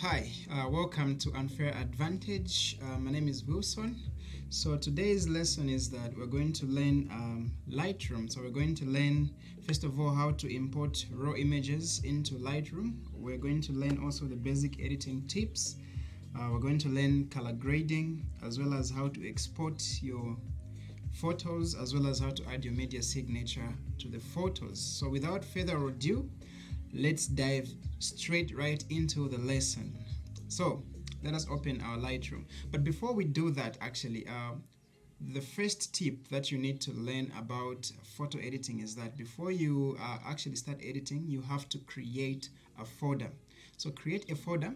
Hi, welcome to Unfair Advantage. My name is Wilson. So today's lesson is that we're going to learn Lightroom. So we're going to learn first of all how to import raw images into Lightroom. We're going to learn also the basic editing tips. We're going to learn color grading as well as how to export your photos as well as how to add your media signature to the photos. So without further ado, let's dive straight right into the lesson. So let us open our Lightroom. But before we do that, actually, the first tip that you need to learn about photo editing is that before you actually start editing, you have to create a folder. So create a folder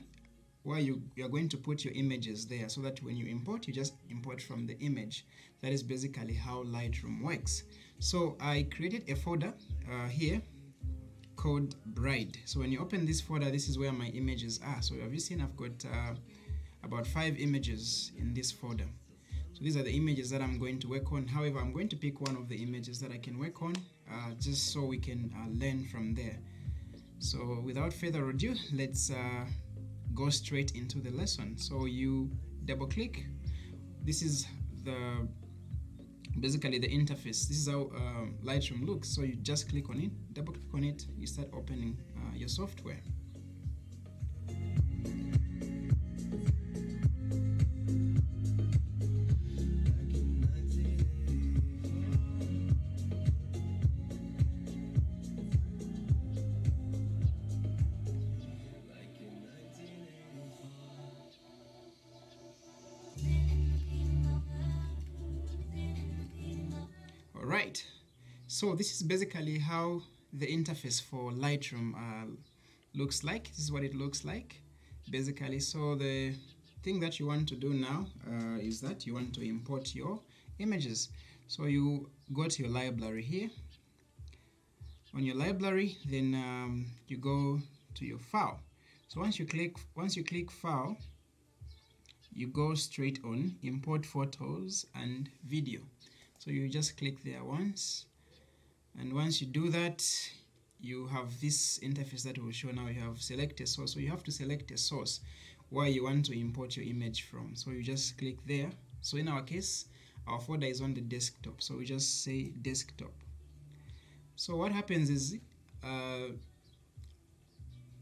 where you are going to put your images there so that when you import, you just import from the image. That is basically how Lightroom works. So I created a folder here called Bride. So when you open this folder, this is where my images are. So have you seen I've got about 5 images in this folder. So these are the images that I'm going to work on. However, I'm going to pick one of the images that I can work on just so we can learn from there. So without further ado, let's go straight into the lesson. So you double click. This is basically the interface. This is how Lightroom looks. So you just click on it, double click on it, you start opening your software. Alright, so this is basically how the interface for Lightroom looks like. This is what it looks like basically. So the thing that you want to do now is that you want to import your images. So you go to your library here. On your library, then you go to your file. So once you click file, you go straight on import photos and video. So you just click there once, and once you do that, you have this interface that will show. Now you have select a source. So you have to select a source where you want to import your image from. So you just click there. So in our case, our folder is on the desktop, so we just say desktop. So what happens is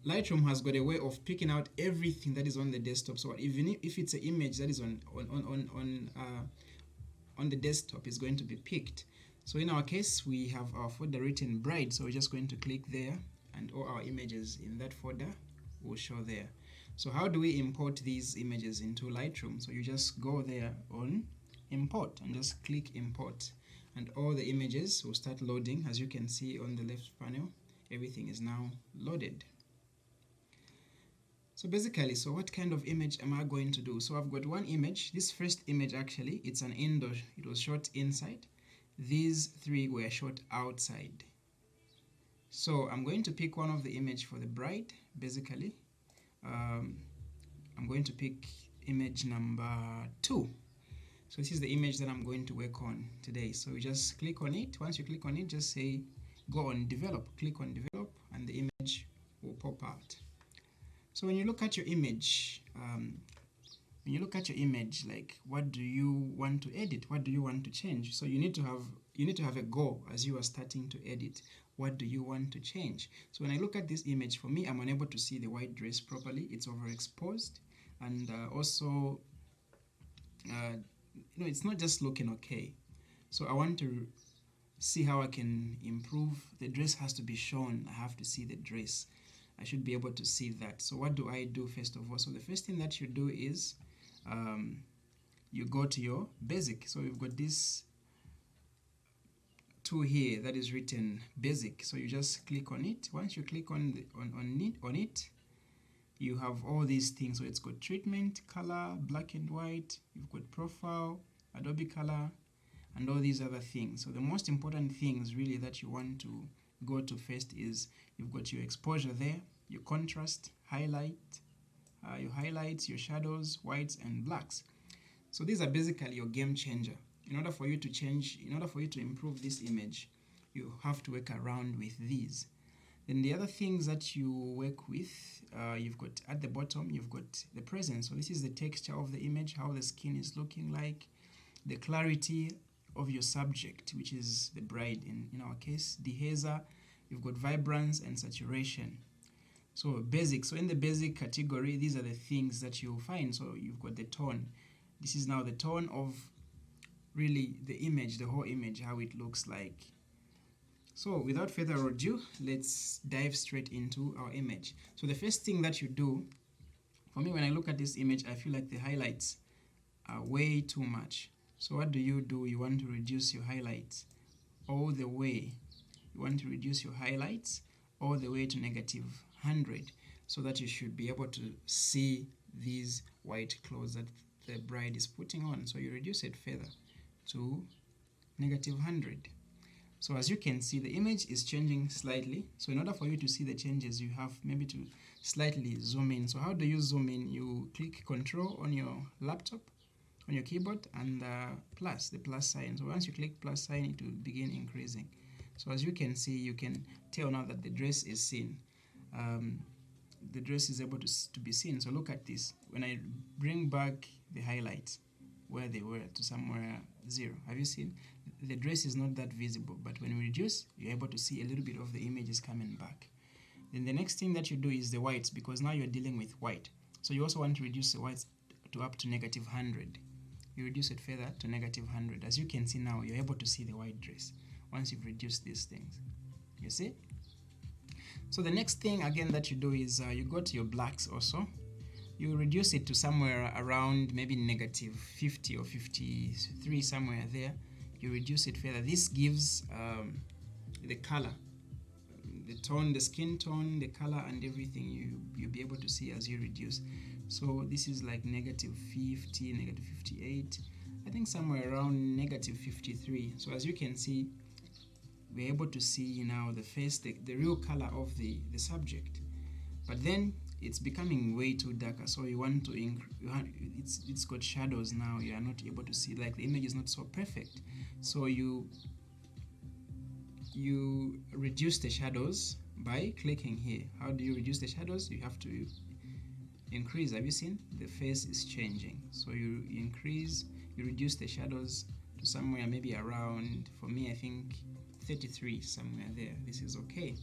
Lightroom has got a way of picking out everything that is on the desktop. So even if it's an image that is on the desktop, is going to be picked. So in our case, we have our folder written Bride, so we're just going to click there and all our images in that folder will show there. So how do we import these images into Lightroom? So you just go there on import and just click import, and all the images will start loading. As you can see on the left panel, everything is now loaded. So basically, so what kind of image am I going to do? So I've got one image. This first image, actually, it's an indoor. It was shot inside. These 3 were shot outside. So I'm going to pick one of the image for the bride, basically. I'm going to pick image number 2. So this is the image that I'm going to work on today. So you just click on it. Once you click on it, just say, go on develop. Click on develop, and the image will pop out. So when you look at your image, like, what do you want to edit? What do you want to change? So you need to have a goal as you are starting to edit. What do you want to change? So when I look at this image, for me, I'm unable to see the white dress properly. It's overexposed, and also, it's not just looking okay. So I want to see how I can improve. The dress has to be shown. I have to see the dress. I should be able to see that. So what do I do first of all? So the first thing that you do is you go to your basic. So you've got this tool here that is written basic. So you just click on it. Once you click on it, you have all these things. So it's got treatment, color, black and white. You've got profile, Adobe Color, and all these other things. So the most important things really that you want to go to first is you've got your exposure there, your contrast, highlight, your highlights, your shadows, whites and blacks. So these are basically your game changer. In order for you to improve this image, you have to work around with these. Then the other things that you work with, you've got at the bottom, you've got the presence. So this is the texture of the image, how the skin is looking like, the clarity of your subject, which is the bride in our case, the hazer, you've got vibrance and saturation. So basic, so in the basic category, these are the things that you'll find. So you've got the tone. This is now the tone of really the image, the whole image, how it looks like. So without further ado, let's dive straight into our image. So the first thing that you do, for me, when I look at this image, I feel like the highlights are way too much. So what do? You want to reduce your highlights all the way. You want to reduce your highlights all the way to -100, so that you should be able to see these white clothes that the bride is putting on. So you reduce it further to -100. So as you can see, the image is changing slightly. So in order for you to see the changes, you have maybe to slightly zoom in. So how do you zoom in? You click Control on your laptop, on your keyboard, and the plus sign. So once you click plus sign, it will begin increasing. So as you can see, you can tell now that the dress is seen. The dress is able to be seen. So look at this. When I bring back the highlights where they were to somewhere 0, have you seen? The dress is not that visible, but when we reduce, you're able to see a little bit of the images coming back. Then the next thing that you do is the whites, because now you're dealing with white. So you also want to reduce the whites to up to -100. You reduce it further to -100. As you can see now, you're able to see the white dress once you've reduced these things. You see? So the next thing again that you do is you go to your blacks also. You reduce it to somewhere around maybe -50 or 53, somewhere there. You reduce it further. This gives the color, the tone, the skin tone, the color, and everything you'll be able to see as you reduce. So this is like -50, -58, I think somewhere around -53. So as you can see, we're able to see now the face, the real color of the subject. But then it's becoming way too darker, so you want to it's got shadows now. You are not able to see, like the image is not so perfect. So you reduce the shadows by clicking here. How do you reduce the shadows? You have to increase. Have you seen? The face is changing. So you reduce the shadows to somewhere maybe around, for me I think 33, somewhere there. This is okay.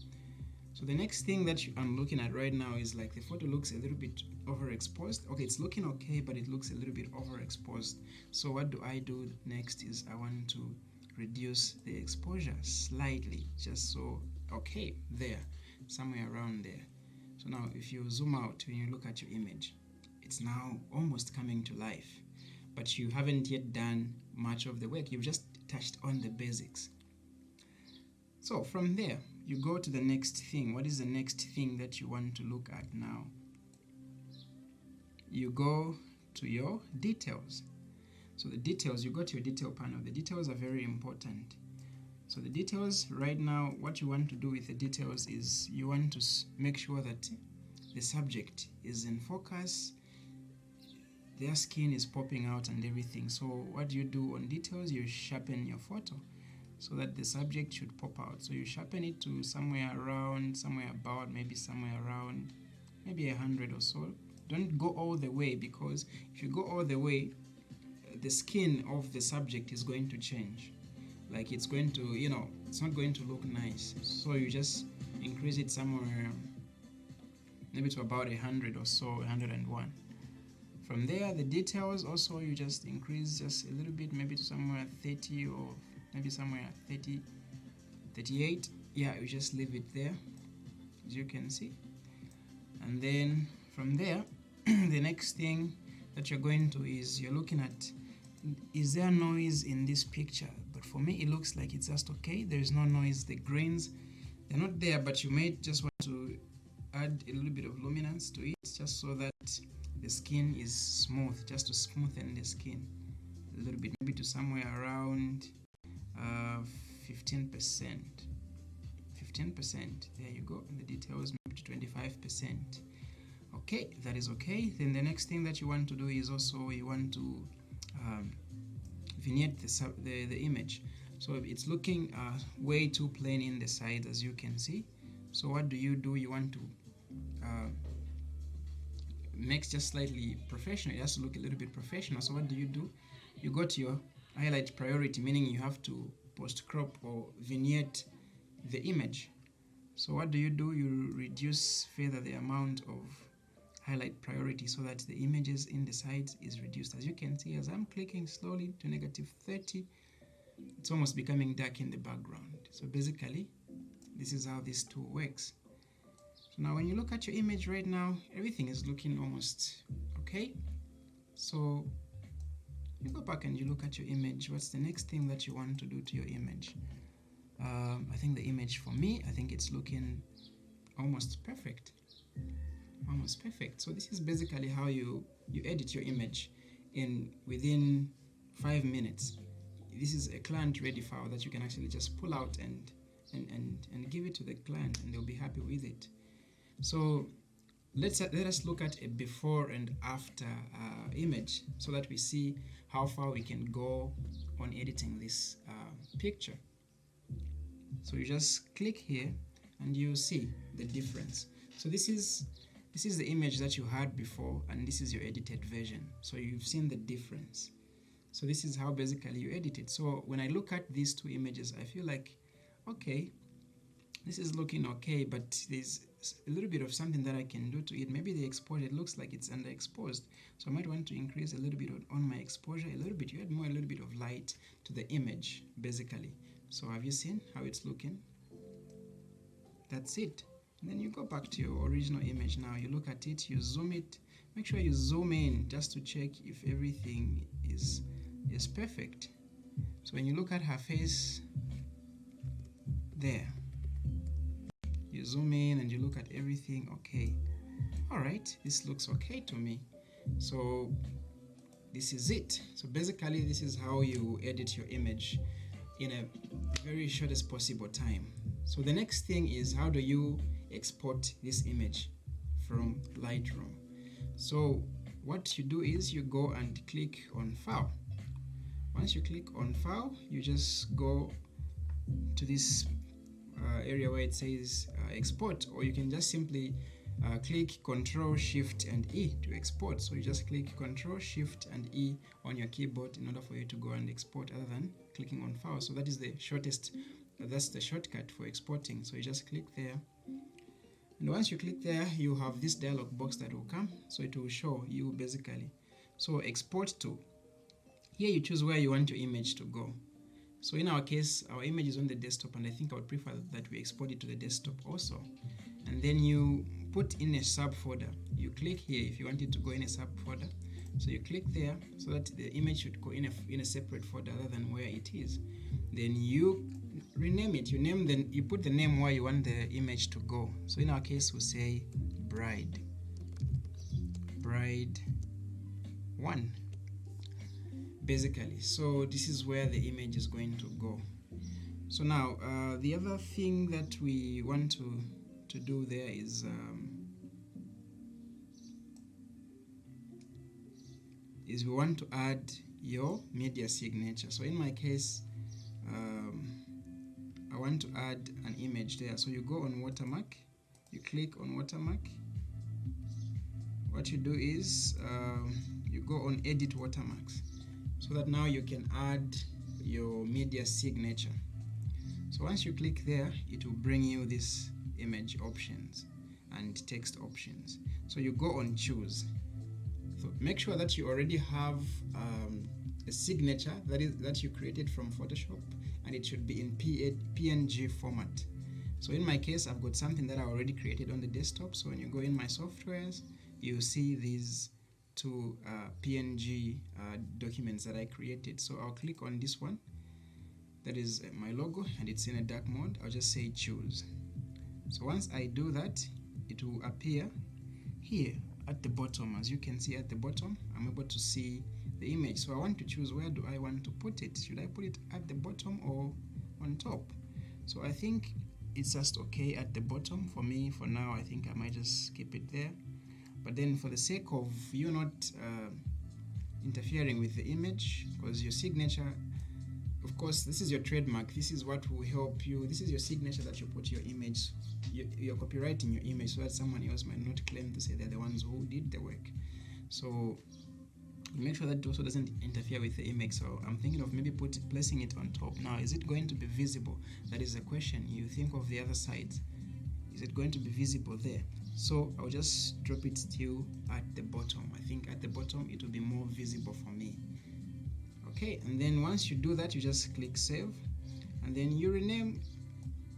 So the next thing that I'm looking at right now is like the photo looks a little bit overexposed. Okay, it's looking okay, but it looks a little bit overexposed. So what do? Next is I want to reduce the exposure slightly, just so, okay, there, somewhere around there. So now if you zoom out, when you look at your image, it's now almost coming to life, but you haven't yet done much of the work. You've just touched on the basics. So from there, you go to the next thing. What is the next thing that you want to look at now? You go to your details. So the details, you go to your detail panel. The details are very important. So the details right now, what you want to do with the details is you want to make sure that the subject is in focus, their skin is popping out and everything. So what do you do on details? You sharpen your photo so that the subject should pop out. So you sharpen it to somewhere around, maybe 100 or so. Don't go all the way, because if you go all the way, the skin of the subject is going to change. Like it's going to, it's not going to look nice. So you just increase it somewhere maybe to about 100 or so, 101. From there, the details also, you just increase just a little bit, maybe to somewhere 30 or maybe somewhere 30, 38. Yeah, you just leave it there, as you can see. And then from there, the next thing that you're going to is you're looking at, is there noise in this picture? But for me, it looks like it's just okay. There is no noise. The grains, they're not there, but you may just want to add a little bit of luminance to it, just so that the skin is smooth, just to smoothen the skin a little bit, maybe to somewhere around 15%. 15%, there you go. And the details maybe to 25%. Okay, that is okay. Then the next thing that you want to do is also you want to vignette the image. So it's looking way too plain in the side, as you can see. So what do? You want to make just slightly professional. It has to look a little bit professional. So what do? You go to your highlight priority, meaning you have to post crop or vignette the image. So what do? You reduce further the amount of highlight priority so that the images in the sides is reduced. As you can see, as I'm clicking slowly to -30, it's almost becoming dark in the background. So basically, this is how this tool works. So now when you look at your image right now, everything is looking almost okay. So you go back and you look at your image. What's the next thing that you want to do to your image? I think the image, for me, I think it's looking almost perfect. Almost perfect. So this is basically how you edit your image within 5 minutes. This is a client ready file that you can actually just pull out and give it to the client, and they'll be happy with it. So let us look at a before and after image so that we see how far we can go on editing this picture. So you just click here and you see the difference. So this is the image that you had before, and this is your edited version. So you've seen the difference. So this is how basically you edit it. So when I look at these two images, I feel like, okay, this is looking okay, but there's a little bit of something that I can do to it. Maybe the export, it looks like it's underexposed. So I might want to increase a little bit on my exposure, a little bit. You add a little bit of light to the image, basically. So have you seen how it's looking? That's it. And then you go back to your original image now. You look at it, you zoom it. Make sure you zoom in just to check if everything is perfect. So when you look at her face, there. You zoom in and you look at everything, okay. Alright, this looks okay to me. So this is it. So basically this is how you edit your image in a very shortest possible time. So the next thing is, how do you export this image from Lightroom? So what you do is you go and click on File. Once you click on File, you just go to this area where it says Export, or you can just simply click Ctrl Shift and E to export. So you just click Ctrl Shift and E on your keyboard in order for you to go and export, other than clicking on File. So that is the shortest, that's the shortcut for exporting. So you just click there, and once you click there, you have this dialog box that will come. So it will show you basically. So export to. Here you choose where you want your image to go. So in our case, our image is on the desktop, and I think I would prefer that we export it to the desktop also. And then you put in a subfolder. You click here if you want it to go in a subfolder. So you click there so that the image should go in a separate folder other than where it is. Then you rename it. You put the name where you want the image to go. So in our case, we'll say Bride 1. Basically, so this is where the image is going to go. So now the other thing that we want to do there is we want to add your media signature. So in my case, I want to add an image there. So you go on watermark, you click on watermark. What you do is you go on edit watermarks, so that now you can add your media signature. So once you click there, it will bring you this image options and text options. So you go on choose. So make sure that you already have a signature that you created from Photoshop, and it should be in PNG format. So in my case, I've got something that I already created on the desktop. So when you go in my softwares, you see these two PNG documents that I created. So I'll click on this one. That is my logo, and it's in a dark mode. I'll just say choose. So once I do that, it will appear here at the bottom. As you can see at the bottom, I'm able to see the image. So I want to choose, where do I want to put it? Should I put it at the bottom or on top? So I think it's just okay at the bottom for me. For now, I think I might just keep it there. But then for the sake of you not interfering with the image, because your signature of course, this is your trademark. This is what will help you. This is your signature that you put your image. You're copyrighting your image so that someone else might not claim to say they're the ones who did the work. So you make sure that it also doesn't interfere with the image. So I'm thinking of maybe placing it on top. Now, is it going to be visible? That is the question. You think of the other side. Is it going to be visible there? So I'll just drop it still at the bottom. I think at the bottom it will be more visible for me. Okay, and then once you do that, you just click save, and then you rename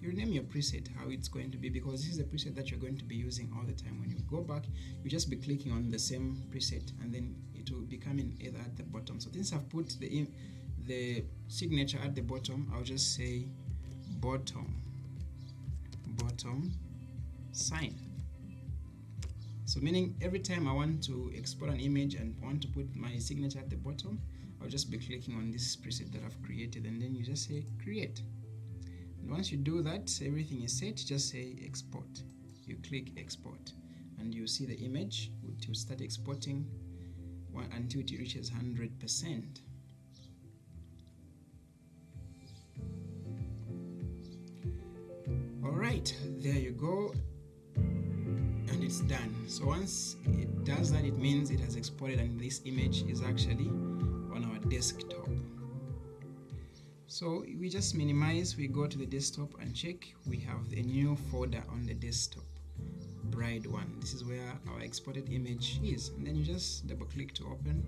your preset how it's going to be, because this is the preset that you're going to be using all the time. When you go back, you just be clicking on the same preset, and then it will be coming either at the bottom. So since I've put the signature at the bottom, I'll just say bottom sign. So meaning every time I want to export an image and want to put my signature at the bottom, I'll just be clicking on this preset that I've created, and then you just say create. And once you do that, everything is set. Just say export. You click export, and you see the image. It will start exporting until it reaches 100%. All right, there you go, and it's done. So once it does that, it means it has exported, and this image is actually on our desktop. So we just minimize, we go to the desktop and check. We have a new folder on the desktop, bride one. This is where our exported image is, and then you just double click to open.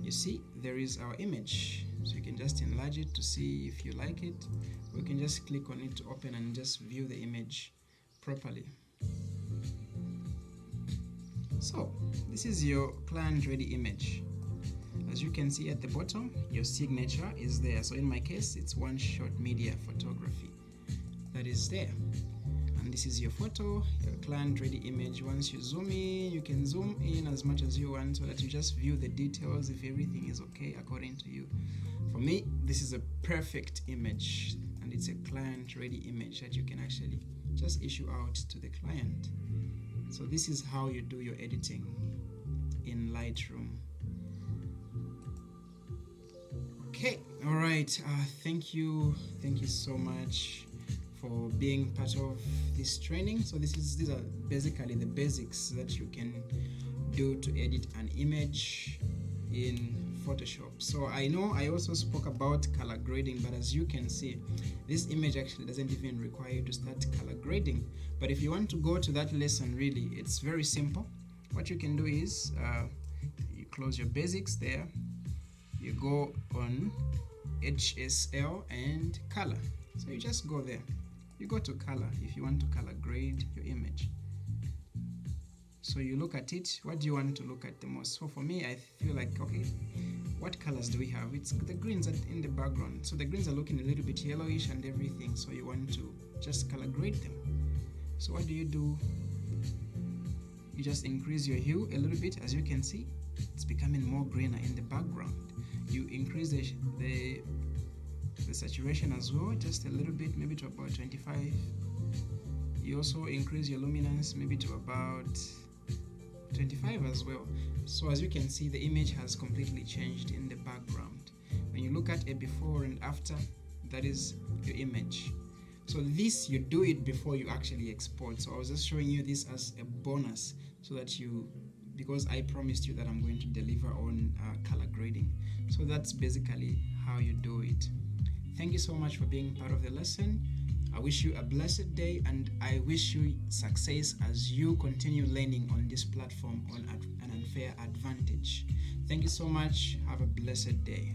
You see there is our image, so you can just enlarge it to see if you like it, or you can just click on it to open and just view the image properly. So this is your client ready image. As you can see at the bottom, your signature is there. So in my case, it's One Shot Media Photography that is there. And this is your photo, your client ready image. Once you zoom in, you can zoom in as much as you want so that you just view the details if everything is okay according to you. For me, this is a perfect image, and it's a client ready image that you can actually just issue out to the client. So this is how you do your editing in Lightroom. Okay, all right. Thank you so much for being part of this training. So these are basically the basics that you can do to edit an image in Photoshop. So I know I also spoke about color grading, but as you can see, this image actually doesn't even require you to start color grading. But if you want to go to that lesson, really, it's very simple. What you can do is you close your basics there. You go on HSL and color. So you just go there. You go to color if you want to color grade your image. So you look at it. What do you want to look at the most? So for me, I feel like, okay, what colors do we have? It's the greens in the background. So the greens are looking a little bit yellowish and everything. So you want to just color grade them. So what do? You just increase your hue a little bit. As you can see, it's becoming more greener in the background. You increase the saturation as well, just a little bit, maybe to about 25. You also increase your luminance maybe to about 25 as well. So as you can see, the image has completely changed in the background. When you look at a before and after, that is your image. So this, you do it before you actually export. So I was just showing you this as a bonus so that because I promised you that I'm going to deliver on color grading. So that's basically how you do it. Thank you so much for being part of the lesson. I wish you a blessed day, and I wish you success as you continue learning on this platform on an unfair advantage. Thank you so much. Have a blessed day.